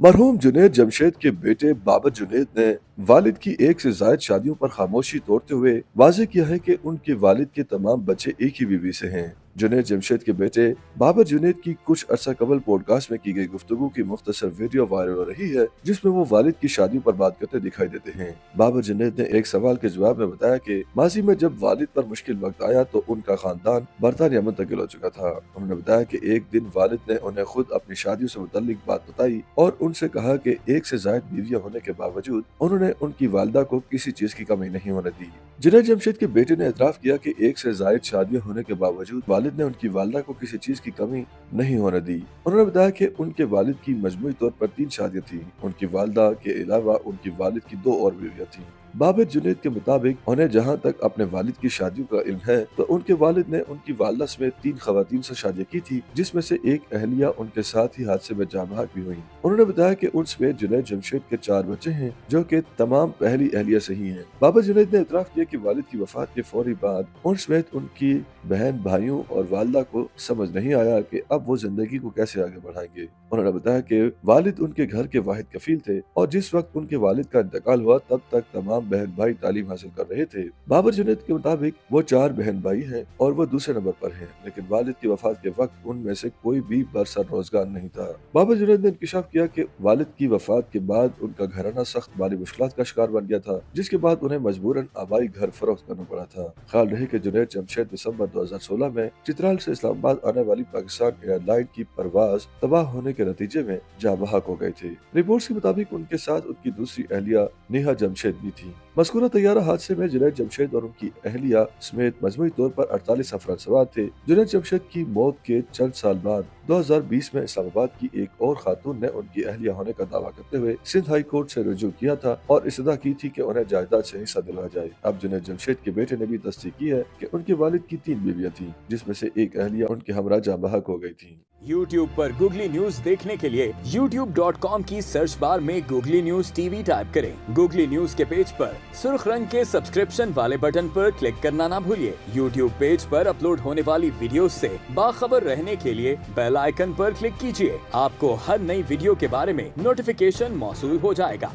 मरहूम जुनैद जमशेद के बेटे बाबर जुनैद ने वालिद की एक से जायद शादियों पर खामोशी तोड़ते हुए वाज़ेह किया है कि उनके वालिद के तमाम बच्चे एक ही बीवी से हैं। जुनैद जमशेद के बेटे बाबर जुनैद की कुछ अरसा कबल पॉडकास्ट में की गई गुफ्तगू की मुख्तसर वीडियो वायरल हो रही है, जिसमें वो वालिद की शादियों पर बात करते दिखाई देते हैं। बाबर जुनैद ने एक सवाल के जवाब में बताया कि माजी में जब वालिद पर मुश्किल वक्त आया तो उनका खानदान बरतानिया मुंतकिल हो चुका था। उन्होंने बताया कि एक दिन वालिद ने उन्हें खुद अपनी शादियों से मुतल्लिक बात बताई और उनसे कहा कि एक से जायद बीवियां होने के बावजूद उन्होंने उनकी वालिदा को किसी चीज की कमी नहीं होने दी। जुनैद जमशेद के बेटे ने एतराफ किया कि एक से जायद शादियां होने के बावजूद वालिद ने उनकी वालिदा को किसी चीज की कमी नहीं होने दी। उन्होंने बताया कि उनके वालिद की मजमूई तौर पर 3 शादियां थी। उनकी वालिदा के अलावा उनकी वालिद की 2 और बीवियां थीं। बाबर जुनैद के मुताबिक उन्हें जहां तक अपने वालिद की शादियों का इल्म है तो उनके वालिद ने उनकी वालिदा समेत 3 खवातीन से शादियां की थी, जिसमें से एक अहलिया उनके साथ ही हादसे में जाँ बहक भी हुई। उन्होंने बताया कि उन समेत जुनैद जमशेद के 4 बच्चे हैं, जो कि तमाम पहली अहलिया से ही हैं। बाबर जुनैद ने इतराफ किया कि वालिद की वफात के फौरी बाद उन समेत उनकी बहन भाइयों और वालिदा को समझ नहीं आया कि अब वो जिंदगी को कैसे आगे बढ़ाएंगे। उन्होंने बताया कि वालिद उनके घर के वाहिद कफील थे और जिस वक्त उनके वालिद का इंतकाल हुआ तब तक तमाम बहन भाई तालीम हासिल कर रहे थे। बाबर जुनैद के मुताबिक वो 4 बहन भाई हैं और वो दूसरे नंबर पर हैं, लेकिन वालिद की वफात के वक्त उनमें से कोई भी बरसर रोजगार नहीं था। बाबर जुनैद ने इंकिशाफ किया कि वालिद की वफात के बाद उनका घराना सख्त माली मुश्किलात का शिकार बन गया था, जिसके बाद उन्हें मजबूरन आबाई घर फरोख्त करना पड़ा था। ख्याल रहे कि जुनैद जमशेद दिसंबर 2016 में चित्राल से इस्लामाबाद आने वाली पाकिस्तान एयरलाइन की परवाज तबाह होने के नतीजे में जाँ बहक हो गए थे। रिपोर्ट्स के मुताबिक उनके साथ उनकी दूसरी अहलिया नेहा जमशेद भी थी। मज़कूरा तैयारा हादसे में जुनैद जमशेद और उनकी अहलिया समेत मजमूई तौर पर 48 अफराद सवार थे। जुनैद जमशेद की मौत के चंद साल बाद 2020 में इस्लामाबाद की एक और खातून ने उनकी अहलिया होने का दावा करते हुए सिंध हाई कोर्ट से रुजू किया था और इस्तदा की थी कि उन्हें जायदाद से हिस्सा दिलाया जाए। अब जुनैद जमशेद के बेटे ने भी तस्दीक की है कि उनके वालिद की 3 बीवियां थीं, जिसमें से एक अहलिया उनके हमरा जाँ बहक हो गई थी। YouTube पर गूगली न्यूज देखने के लिए youtube.com की सर्च बार में गूगली न्यूज टीवी टाइप करें। गूगली न्यूज के पेज पर सुर्ख रंग के सब्सक्रिप्शन वाले बटन पर क्लिक करना ना भूलिए। YouTube पेज पर अपलोड होने वाली वीडियोस से बाखबर रहने के लिए बेल आइकन पर क्लिक कीजिए। आपको हर नई वीडियो के बारे में नोटिफिकेशन मौसूल हो जाएगा।